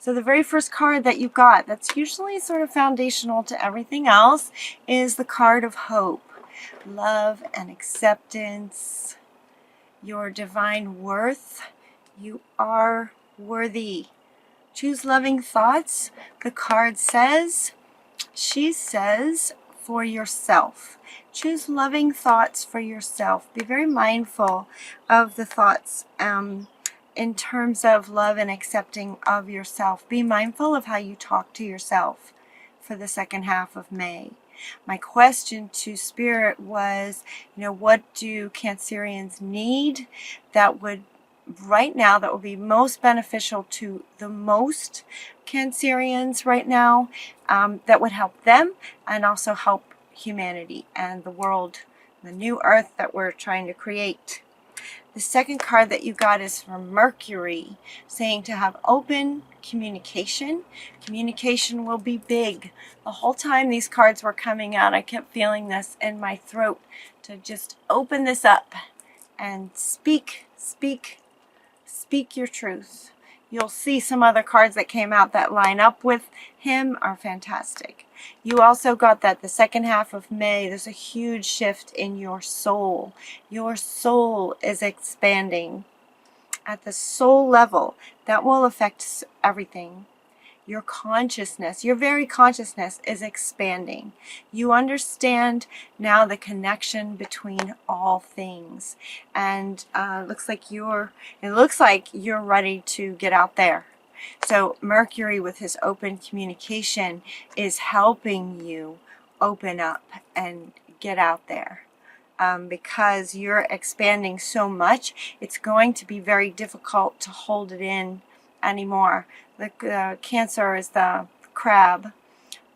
So the very first card that you got, that's usually sort of foundational to everything else, is the card of hope. Love and acceptance, your divine worth. You are worthy. Choose loving thoughts. The card says, she says, for yourself. Choose loving thoughts for yourself. Be very mindful of the thoughts in terms of love and accepting of yourself. Be mindful of how you talk to yourself for the second half of May. My question to Spirit was, what do Cancerians need that would, right now, that would be most beneficial to the most Cancerians right now, that would help them and also help humanity and the world, the new earth that we're trying to create. The second card that you got is from Mercury, saying to have open communication. Communication will be big. The whole time these cards were coming out, I kept feeling this in my throat to just open this up and speak your truth. You'll see some other cards that came out that line up with him are fantastic. You also got that the second half of May, there's a huge shift in your soul. Your soul is expanding. At the soul level, that will affect everything. Your consciousness, your very consciousness is expanding. You understand now the connection between all things. And it looks like you're ready to get out there. So Mercury, with his open communication, is helping you open up and get out there. Because you're expanding so much, it's going to be very difficult to hold it in anymore. The Cancer is the crab.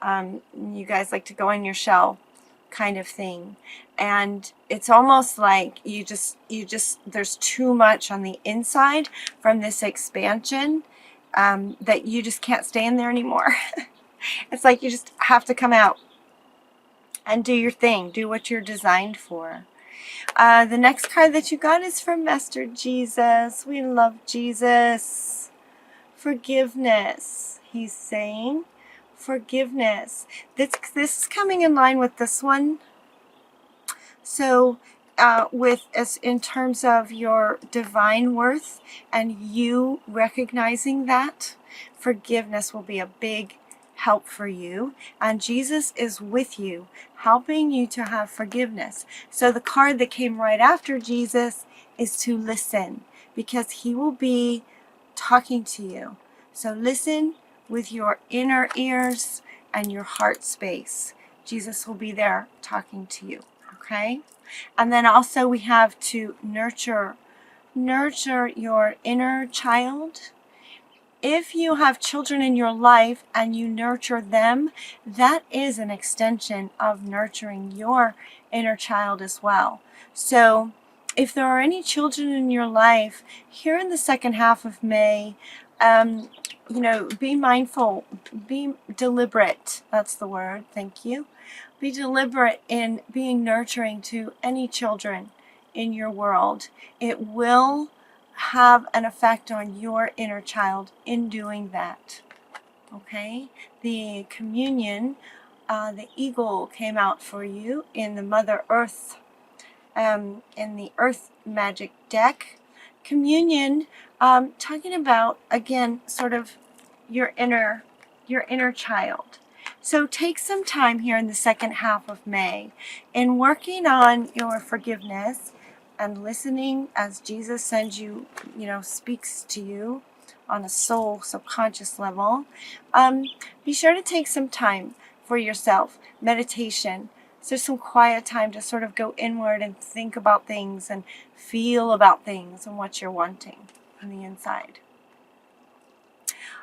You guys like to go in your shell kind of thing. And it's almost like you just there's too much on the inside from this expansion that you just can't stay in there anymore. It's like you just have to come out and do your thing. Do what you're designed for. The next card that you got is from Master Jesus. We love Jesus. Forgiveness, he's saying. Forgiveness. This is coming in line with this one. So in terms of your divine worth and you recognizing that, forgiveness will be a big help for you. And Jesus is with you, helping you to have forgiveness. So the card that came right after Jesus is to listen, because he will be talking to you. So listen with your inner ears and your heart space. Jesus will be there talking to you, okay? And then also we have to nurture your inner child. If you have children in your life and you nurture them, that is an extension of nurturing your inner child as well. So if there are any children in your life, here in the second half of May, be mindful, be deliberate. That's the word. Thank you. Be deliberate in being nurturing to any children in your world. It will have an effect on your inner child in doing that. Okay? The communion, the eagle came out for you in the Mother Earth, in the Earth Magic deck. Communion, talking about, again, sort of your inner child. So take some time here in the second half of May in working on your forgiveness and listening as Jesus sends you, speaks to you on a soul, subconscious level. Be sure to take some time for yourself, meditation. So some quiet time to sort of go inward and think about things and feel about things and what you're wanting on the inside.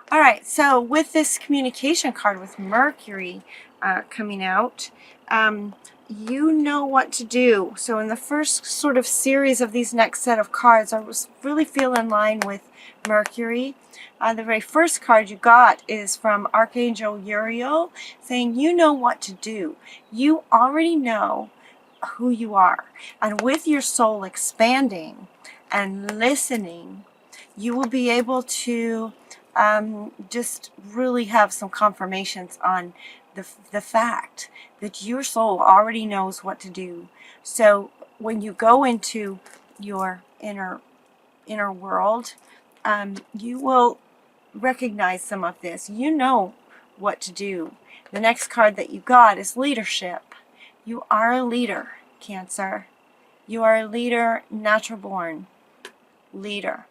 All right, so with this communication card with Mercury coming out, you know what to do. So in the first sort of series of these next set of cards, I was really feeling in line with Mercury. The very first card you got is from Archangel Uriel, saying you know what to do. You already know who you are. And with your soul expanding and listening, you will be able to just really have some confirmations on the fact that your soul already knows what to do. So when you go into your inner world, you will recognize some of this. You know what to do. The next card that you got is leadership. You are a leader, Cancer. You are a leader, natural born leader.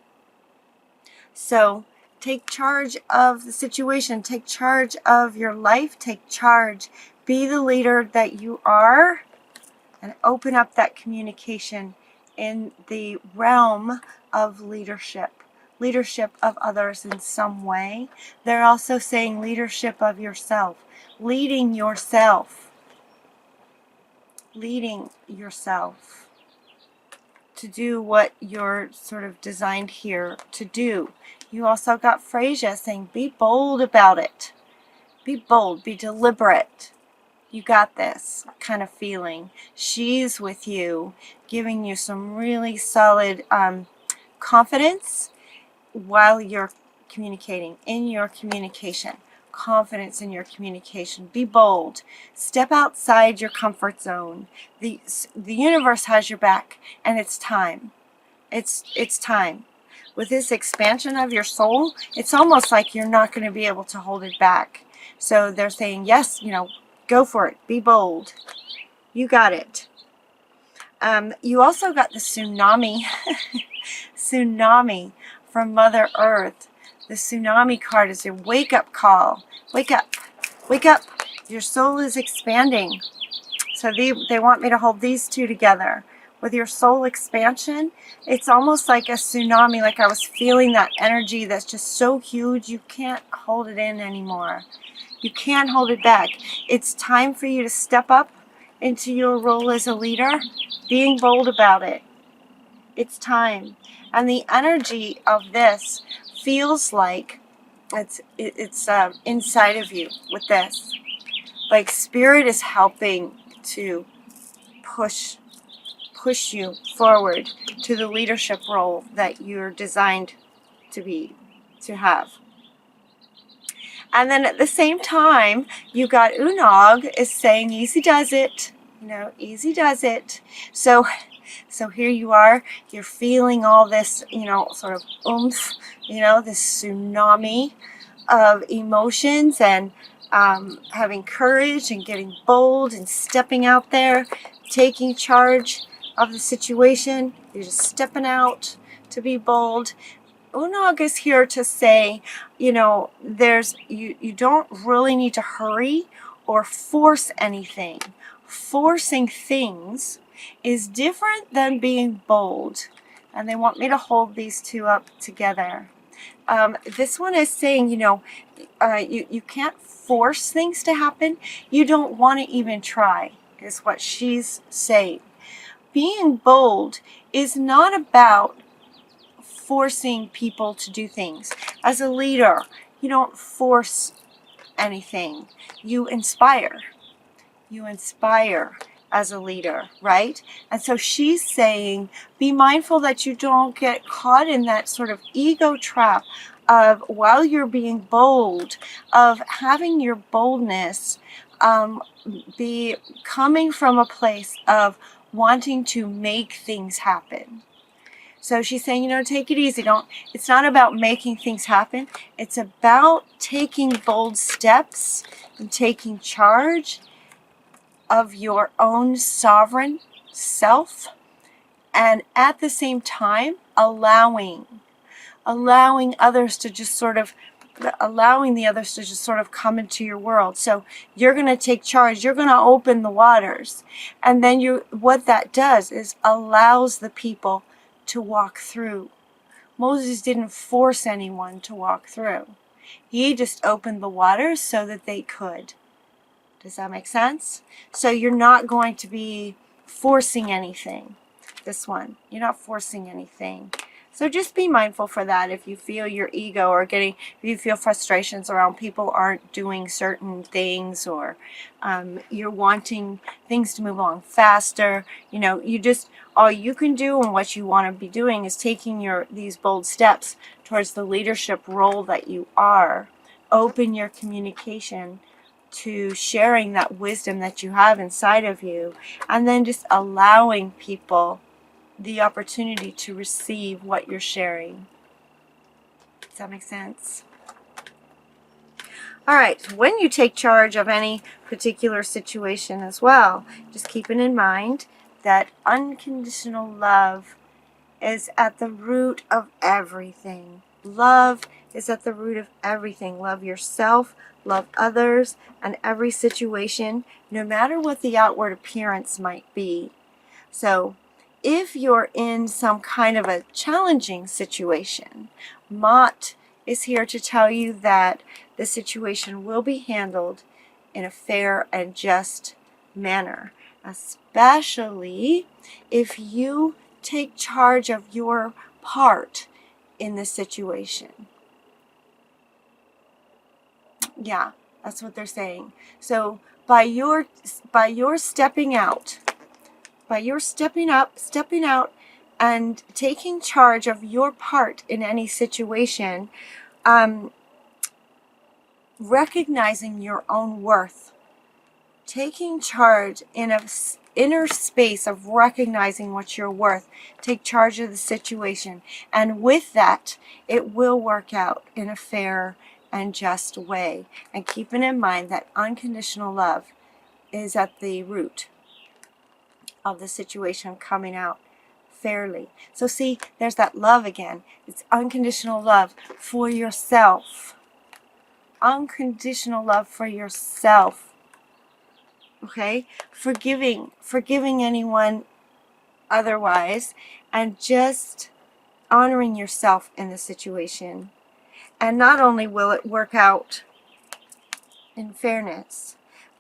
So take charge of the situation. Take charge of your life. Take charge. Be the leader that you are, and open up that communication in the realm of leadership. Leadership of others in some way. They're also saying leadership of yourself. Leading yourself. Leading yourself to do what you're sort of designed here to do. You also got Freyja saying, be bold about it. Be bold, be deliberate. You got this kind of feeling. She's with you, giving you some really solid confidence while you're communicating, in your communication. Confidence in your communication. Be bold. Step outside your comfort zone. The universe has your back, and it's time. It's time. With this expansion of your soul, it's almost like you're not going to be able to hold it back. So they're saying, yes, go for it. Be bold. You got it. You also got the tsunami. Tsunami from Mother Earth. The tsunami card is your wake-up call. Wake up. Wake up. Your soul is expanding. So they want me to hold these two together. With your soul expansion, it's almost like a tsunami, like I was feeling that energy that's just so huge you can't hold it in anymore. You can't hold it back. It's time for you to step up into your role as a leader, being bold about it. It's time. And the energy of this feels like it's inside of you with this. Like Spirit is helping to push you forward to the leadership role that you're designed to have. And then at the same time, you got Unog is saying, easy does it. Easy does it. So here you are, you're feeling all this, sort of oomph, this tsunami of emotions, and having courage and getting bold and stepping out there, taking charge of the situation. You're just stepping out to be bold. Unog is here to say, you don't really need to hurry or force anything. Forcing things is different than being bold. And they want me to hold these two up together. This one is saying, you can't force things to happen. You don't want to even try, is what she's saying. Being bold is not about forcing people to do things. As a leader, you don't force anything. You inspire. You inspire as a leader, right? And so she's saying, be mindful that you don't get caught in that sort of ego trap of, while you're being bold, of having your boldness be coming from a place of wanting to make things happen. So she's saying, take it easy. It's not about making things happen. It's about taking bold steps and taking charge of your own sovereign self, and at the same time allowing others to just sort of come into your world. So you're going to take charge. You're going to open the waters, and then what that does is allows the people to walk through. Moses didn't force anyone to walk through. He just opened the waters so that they could. Does that make sense? So you're not going to be forcing anything. This one, you're not forcing anything. So just be mindful for that. If you feel your ego or if you feel frustrations around people aren't doing certain things, or you're wanting things to move along faster, all you can do and what you want to be doing is taking these bold steps towards the leadership role that you are. Open your communication to sharing that wisdom that you have inside of you, and then just allowing people the opportunity to receive what you're sharing. Does that make sense? All right, when you take charge of any particular situation as well, just keeping in mind that unconditional love is at the root of everything. Love is at the root of everything. Love yourself, love others, and every situation, no matter what the outward appearance might be. So, if you're in some kind of a challenging situation, Mott is here to tell you that the situation will be handled in a fair and just manner, especially if you take charge of your part in the situation. Yeah, that's what they're saying. So by your stepping out, by your stepping out, and taking charge of your part in any situation, recognizing your own worth, taking charge in an inner space of recognizing what you're worth, take charge of the situation, and with that, it will work out in a fair and just way. And keeping in mind that unconditional love is at the root of the situation coming out fairly. So see, there's that love again. It's unconditional love for yourself. Unconditional love for yourself. Okay? Forgiving anyone otherwise, and just honoring yourself in the situation. And not only will it work out in fairness,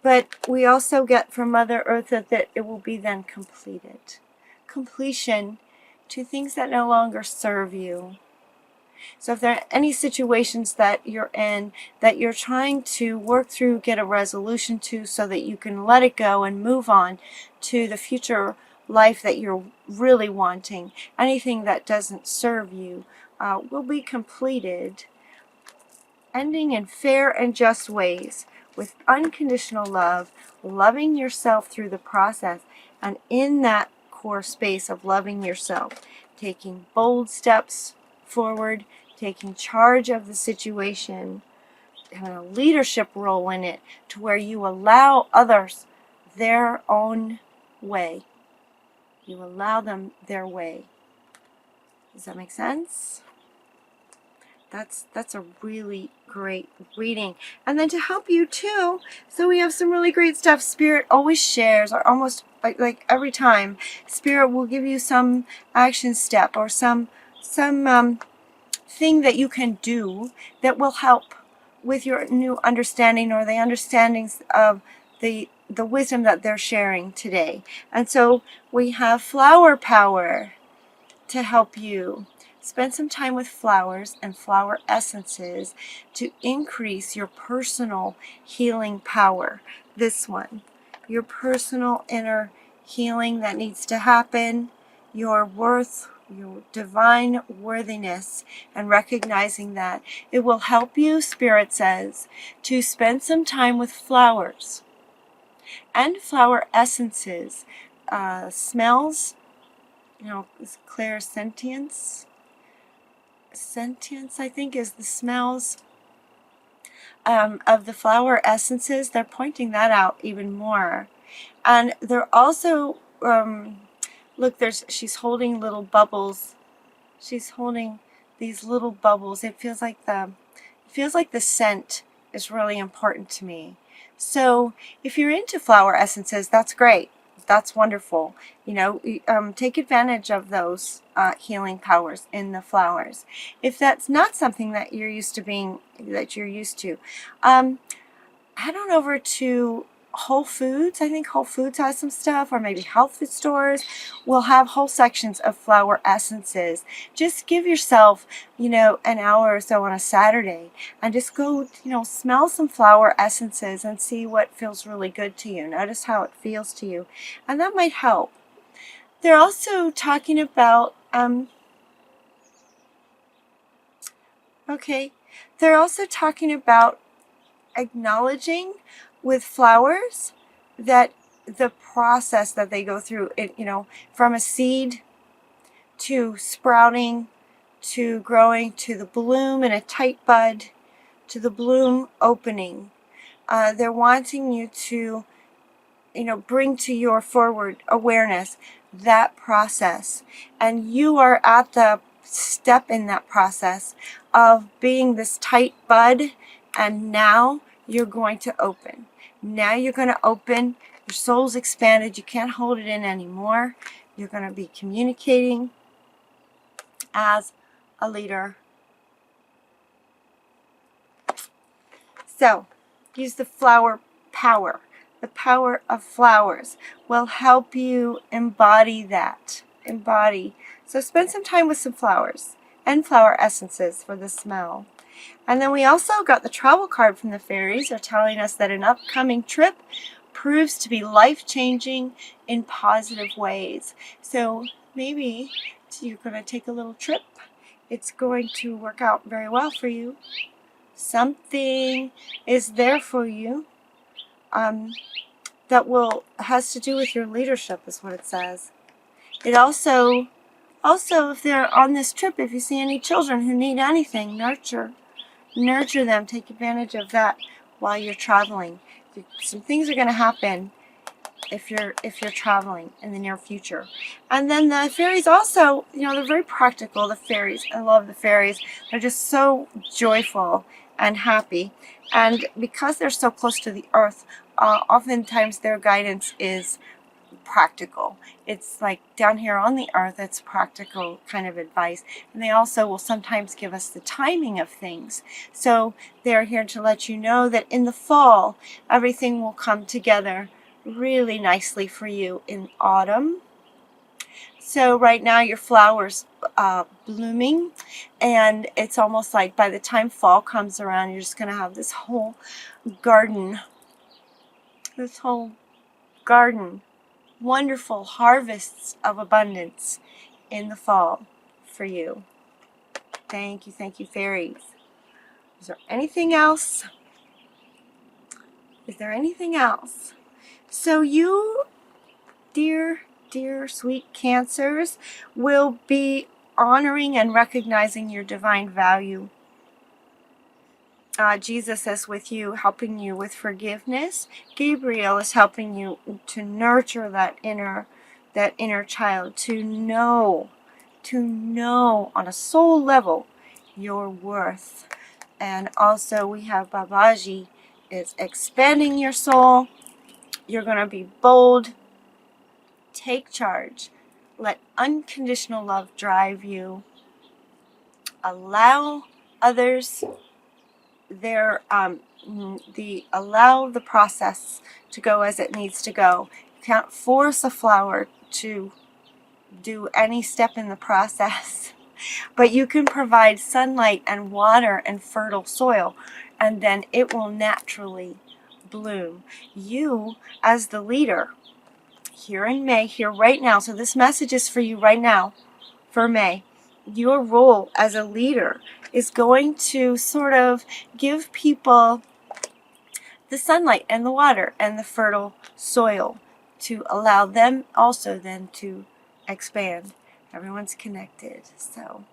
but we also get from Mother Earth that it will be then completed. Completion to things that no longer serve you. So if there are any situations that you're in that you're trying to work through, get a resolution to, so that you can let it go and move on to the future life that you're really wanting, anything that doesn't serve you will be completed, ending in fair and just ways, with unconditional love, loving yourself through the process, and in that core space of loving yourself, taking bold steps forward, taking charge of the situation, having a leadership role in it, to where you allow others their own way. You allow them their way. Does that make sense? That's a really great reading. And then to help you too, so we have some really great stuff. Spirit always shares, or almost like every time, Spirit will give you some action step or some thing that you can do that will help with your new understanding, or the understandings of the wisdom that they're sharing today. And so we have flower power to help you. Spend some time with flowers and flower essences to increase your personal healing power. This one, your personal inner healing that needs to happen, your worth, your divine worthiness, and recognizing that. It will help you, Spirit says, to spend some time with flowers and flower essences. Smells, clairsentience. Sentience, I think, is the smells of the flower essences. They're pointing that out even more. And they're also, look, she's holding little bubbles. She's holding these little bubbles. It feels like the scent is really important to me. So if you're into flower essences, that's great. That's wonderful. Take advantage of those healing powers in the flowers. If that's not something that you're used to, head on over to Whole Foods, I think Whole Foods has some stuff, or maybe health food stores will have whole sections of flower essences. Just give yourself, an hour or so on a Saturday and just go, smell some flower essences and see what feels really good to you. Notice how it feels to you, and that might help. They're also talking about, they're also talking about acknowledging with flowers that the process that they go through, from a seed to sprouting to growing to the bloom in a tight bud to the bloom opening. They're wanting you to, bring to your forward awareness that process. And you are at the step in that process of being this tight bud, and now you're going to open. Now you're going to open. Your soul's expanded. You can't hold it in anymore. You're going to be communicating as a leader. So, use the flower power. The power of flowers will help you embody that. So spend some time with some flowers and flower essences for the smell. And then we also got the travel card from the fairies. They're telling us that an upcoming trip proves to be life-changing in positive ways. So maybe you're going to take a little trip. It's going to work out very well for you. Something is there for you that has to do with your leadership, is what it says. It also, if they're on this trip, if you see any children who need anything, nurture them. Take advantage of that while you're traveling. Some things are going to happen if you're traveling in the near future. And then the fairies also, they're very practical. The fairies, I love the fairies. They're just so joyful and happy. And because they're so close to the earth, oftentimes their guidance is practical. It's like down here on the earth, it's practical kind of advice. And they also will sometimes give us the timing of things. So they're here to let you know that in the fall, everything will come together really nicely for you in autumn. So right now your flowers blooming, and it's almost like by the time fall comes around, you're just going to have this whole garden, wonderful harvests of abundance in the fall for you. Thank you, fairies. Is there anything else? So you, dear sweet Cancers, will be honoring and recognizing your divine value. Jesus is with you, helping you with forgiveness. Gabriel is helping you to nurture that inner child, to know on a soul level your worth. And also we have Babaji is expanding your soul. You're going to be bold. Take charge. Let unconditional love drive you. Allow others allow the process to go as it needs to go. You can't force a flower to do any step in the process, but you can provide sunlight and water and fertile soil, and then it will naturally bloom. You, as the leader, here in May, here right now, so this message is for you right now, for May. Your role as a leader is going to sort of give people the sunlight and the water and the fertile soil to allow them also then to expand. Everyone's connected. So